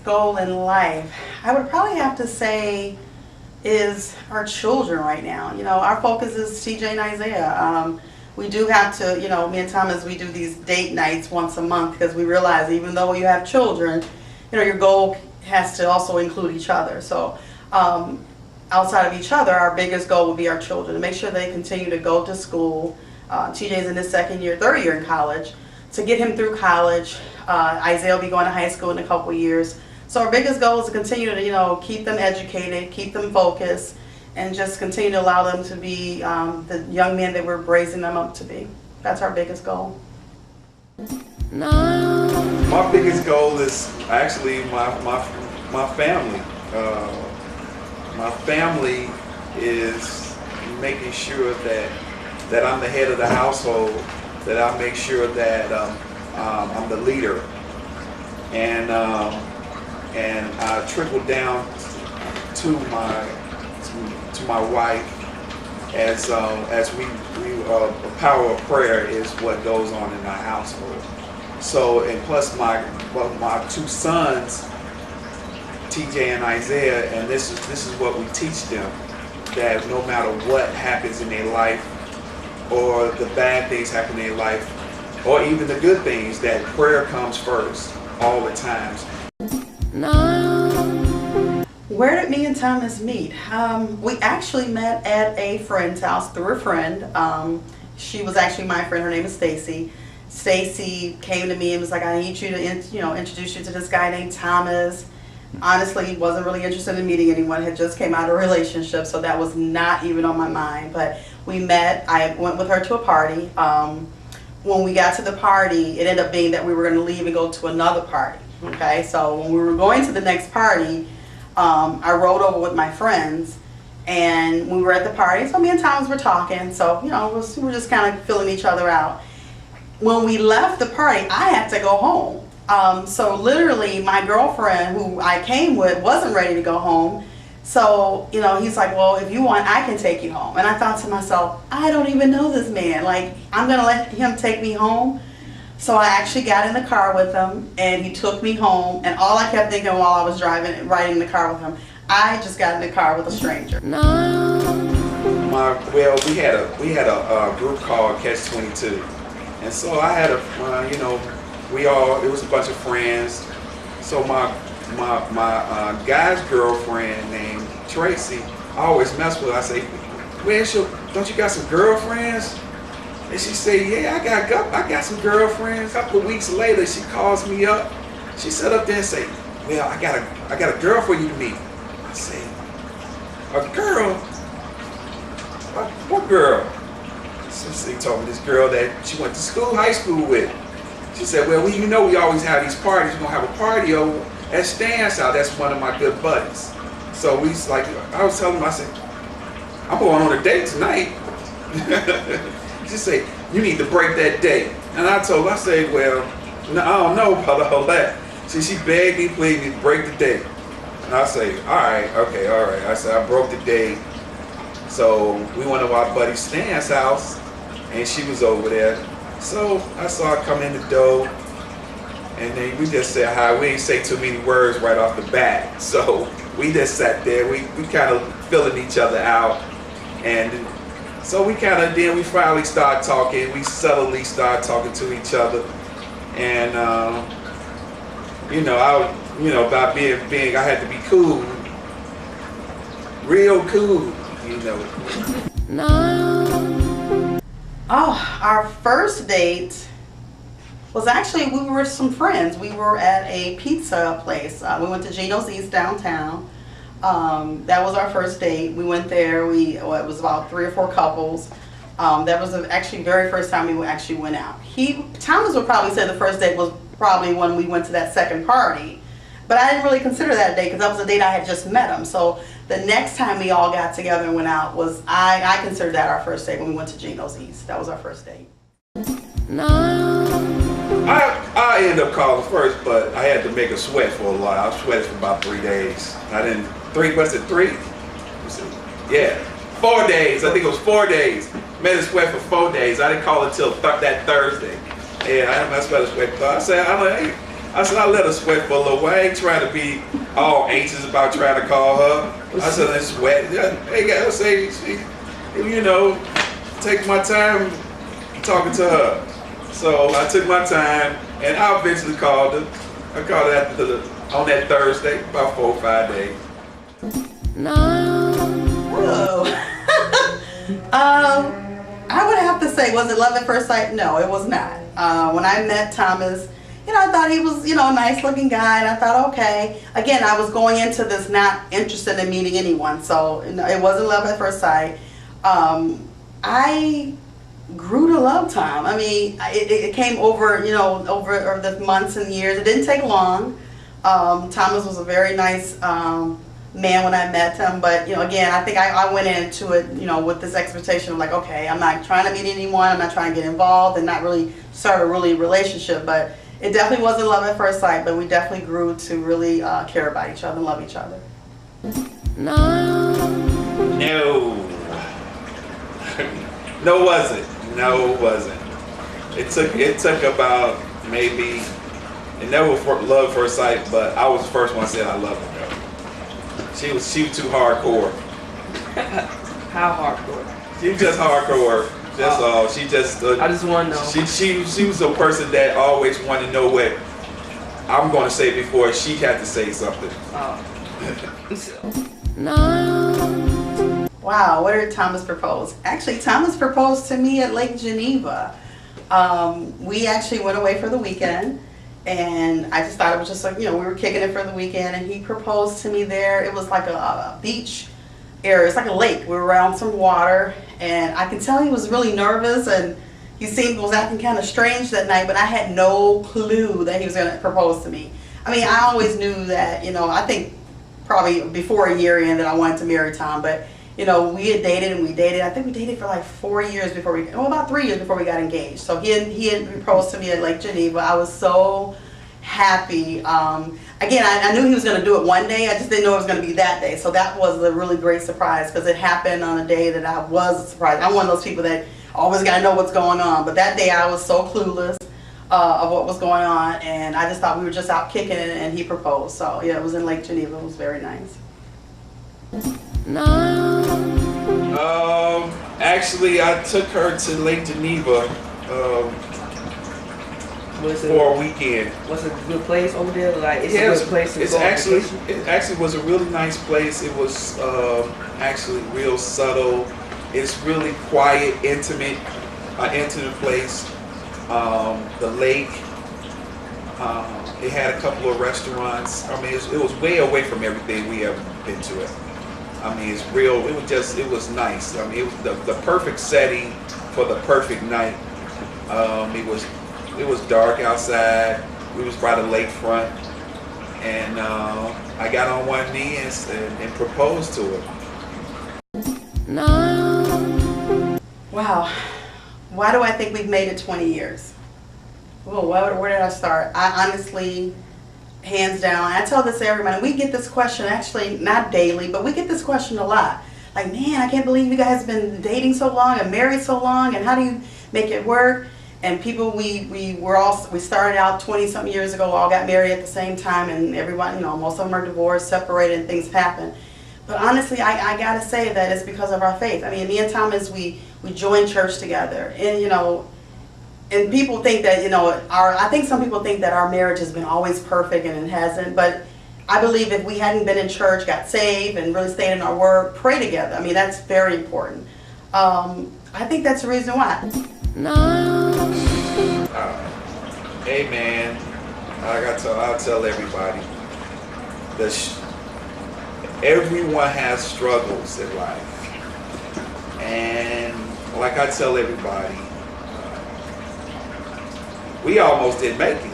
goal in life, I would probably have to say is our children right now. You know, our focus is TJ and Isaiah. We do have to, you know, me and Thomas, we do these date nights once a month because we realize even though you have children, you know, your goal has to also include each other. So outside of each other, our biggest goal would be our children, to make sure they continue to go to school. TJ's in his third year in college, to get him through college. Isaiah will be going to high school in a couple of years. So our biggest goal is to continue to, you know, keep them educated, keep them focused, and just continue to allow them to be the young men that we're raising them up to be. That's our biggest goal. My biggest goal is actually my family. My family is making sure that I'm the head of the household, that I make sure that I'm the leader, and I trickle down to my wife as we the power of prayer is what goes on in our household. So, and plus my two sons, TJ and Isaiah, and this is what we teach them, that no matter what happens in their life, or the bad things happen in their life, or even the good things, that prayer comes first all the times. Where did me and Thomas meet? We actually met at a friend's house through a friend. She was actually my friend. Her name is Stacy. Stacy came to me and was like, "I need you to, introduce you to this guy named Thomas." Honestly, wasn't really interested in meeting anyone. Had just came out of a relationship, so that was not even on my mind. But we met. I went with her to a party. When we got to the party, it ended up being that we were going to leave and go to another party. Okay, so when we were going to the next party, I rode over with my friends, and we were at the party. So me and Thomas were talking. So we were just kind of filling each other out. When we left the party, I had to go home. So literally, my girlfriend, who I came with, wasn't ready to go home. So, he's like, "Well, if you want, I can take you home." And I thought to myself, I don't even know this man. Like, I'm going to let him take me home? So I actually got in the car with him, and he took me home. And all I kept thinking while I was riding in the car with him, I just got in the car with a stranger. We had a group called Catch 22. And so I had it was a bunch of friends. So my guy's girlfriend named Tracy, I always mess with her. I say, don't you got some girlfriends? And she say, "Yeah, I got some girlfriends." A couple of weeks later, she calls me up. She sat up there and say, "Well, I got a girl for you to meet." I say, "A girl? What girl?" So she told me this girl that she went to high school with. She said, "Well, we always have these parties. We're gonna have a party over at Stan's house. That's one of my good buddies." So I was telling him, I said, "I'm going on a date tonight." She said, "You need to break that date." And I told her, I said, "Well, no, I don't know about all that." She begged me, please, to break the date. And I say, all right. I said, I broke the date. So we went to our buddy Stan's house, and she was over there. So I saw her come in the door, and then we just said hi. We didn't say too many words right off the bat. So we just sat there. We kind of filling each other out. And so we finally started talking. We subtly started talking to each other. And, about being, I had to be cool. Real cool, Oh, our first date was actually, we were some friends. We were at a pizza place. We went to Gino's East downtown. That was our first date. We went there. It was about 3 or 4 couples. That was actually very first time we actually went out. Thomas would probably say the first date was probably when we went to that second party. But I didn't really consider that date because that was the date I had just met him. So the next time we all got together and went out was, I considered that our first date when we went to Gino's East. That was our first date. I ended up calling first, but I had to make a sweat for a while. I was sweating for about 3 days. Was it 3? Yeah, 4 days. I think it was 4 days. Made a sweat for 4 days. I didn't call until that Thursday. Yeah, I sweat a sweat. I said, I said, I let her sweat for a little while. I ain't trying to be all anxious about trying to call her. I said, let's sweat. Hey, I say, you know, take my time talking to her. So I took my time, and I eventually called her. I called her on that Thursday, about 4 or 5 days. Whoa. I would have to say, was it love at first sight? No, it was not. When I met Thomas, you know, I thought he was, you know, a nice looking guy, and I thought, okay. Again, I was going into this not interested in meeting anyone, so you know, it wasn't love at first sight. I grew to love Tom. I mean, it came over, you know, over the months and years. It didn't take long. Thomas was a very nice man when I met him, but you know, again, I think I went into it, you know, with this expectation of like, okay, I'm not trying to meet anyone, I'm not trying to get involved and not really start a relationship, but it definitely wasn't love at first sight, but we definitely grew to really care about each other and love each other. No. No, wasn't. It took about maybe, it never for love first sight, but I was the first one that said I love her. She was too hardcore. How hardcore? She was just hardcore. That's all. She just. I just want to know. She was a person that always wanted to know what I'm going to say before she had to say something. Wow, where did Thomas propose? Actually, Thomas proposed to me at Lake Geneva. We actually went away for the weekend. And I just thought it was just like, you know, we were kicking it for the weekend, and he proposed to me there. It was like a beach area. It's like a lake. We were around some water, and I could tell he was really nervous, and he was acting kind of strange that night, but I had no clue that he was going to propose to me. I mean, I always knew that, you know, I think probably before a year in that I wanted to marry Tom, but, you know, we had dated and we dated. I think we dated for like 4 years before about 3 years before we got engaged. So he had proposed to me at Lake Geneva. I was so happy. Again, I knew he was going to do it one day. I just didn't know it was going to be that day. So that was a really great surprise because it happened on a day that I was surprised. I'm one of those people that always got to know what's going on. But that day I was so clueless of what was going on, and I just thought we were just out kicking it, and he proposed. So yeah, it was in Lake Geneva. It was very nice. Actually, I took her to Lake Geneva for a weekend. Was it a good place over there? Like, it's yeah, a good place to it actually was a really nice place. It was actually real subtle. It's really quiet, intimate place. The lake. It had a couple of restaurants. I mean, it was way away from everything we ever been to it. I mean, it's real. It was nice. I mean, it was the perfect setting for the perfect night. It was dark outside. We was by the lakefront, and I got on one knee and proposed to her. Wow. Why do I think we've made it 20 years? Well, where did I start? I honestly, hands down, I tell this to everybody. We get this question, actually not daily, but we get this question a lot. Like, man, I can't believe you guys have been dating so long and married so long, and how do you make it work? And people, we started out 20-something years ago, all got married at the same time, and everyone, you know, most of them are divorced, separated, and things happen. But honestly, I gotta say that it's because of our faith. I mean, me and Thomas, we joined church together, and you know, and people think that, you know, I think some people think that our marriage has been always perfect, and it hasn't. But I believe if we hadn't been in church, got saved, and really stayed in our word, pray together. I mean, that's very important. I think that's the reason why. Amen. I'll tell everybody that everyone has struggles in life, and like I tell everybody, we almost didn't make it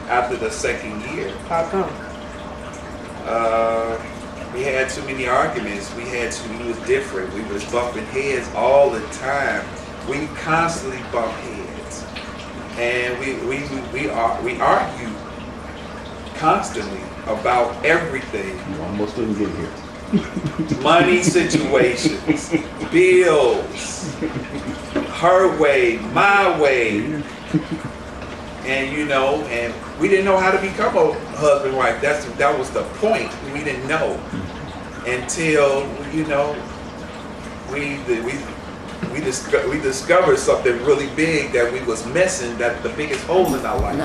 after the second year. How come? We had too many arguments. We was different. We was bumping heads all the time. We constantly bump heads, and we argue constantly about everything. You almost didn't get here. Money situations, bills, her way, my way. And you know, and we didn't know how to become a husband and wife. That was the point. We didn't know until you know we discovered something really big that we was missing. That the biggest hole in our life.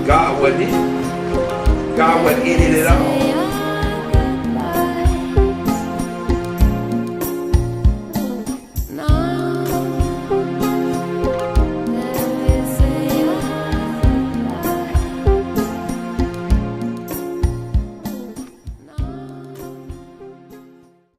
God wasn't in it. God wasn't in it at all.